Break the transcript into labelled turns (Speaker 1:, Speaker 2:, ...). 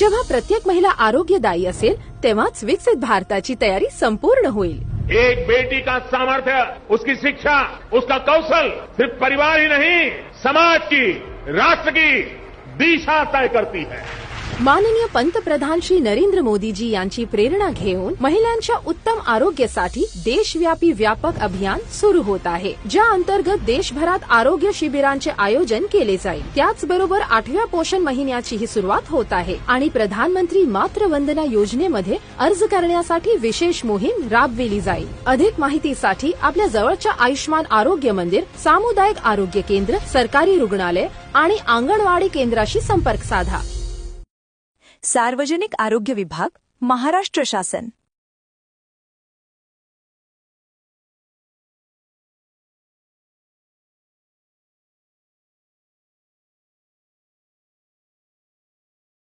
Speaker 1: जेव्हा प्रत्येक महिला आरोग्यदायी असेल तेव्हाच विकसित भारताची तयारी संपूर्ण होईल।
Speaker 2: एक बेटी का सामर्थ्य, उसकी शिक्षा, उसका कौशल सिर्फ परिवार ही नहीं, समाज की, राष्ट्र की दिशा तय करती है।
Speaker 1: माननीय पंतप्रधान श्री नरेंद्र मोदी जी यांची प्रेरणा घेऊन महिलांच्या उत्तम आरोग्यासाठी देशव्यापी व्यापक अभियान सुरू होत आहे, ज्या अंतर्गत देशभरात आरोग्य शिबिरांचे आयोजन केले जाईल। त्याचबरोबर 8व्या पोषण महिन्याचीही सुरुवात होत आहे आणि प्रधानमंत्री मातृ वंदना योजनेमध्ये अर्ज करण्यासाठी विशेष मोहीम राबविली जाईल। अधिक माहितीसाठी आपल्या जवळच्या आयुष्मान आरोग्य मंदिर, सामुदायिक आरोग्य केंद्र, सरकारी रुग्णालय आणि अंगणवाडी केंद्राशी संपर्क साधा।
Speaker 3: सार्वजनिक आरोग्य विभाग, महाराष्ट्र शासन।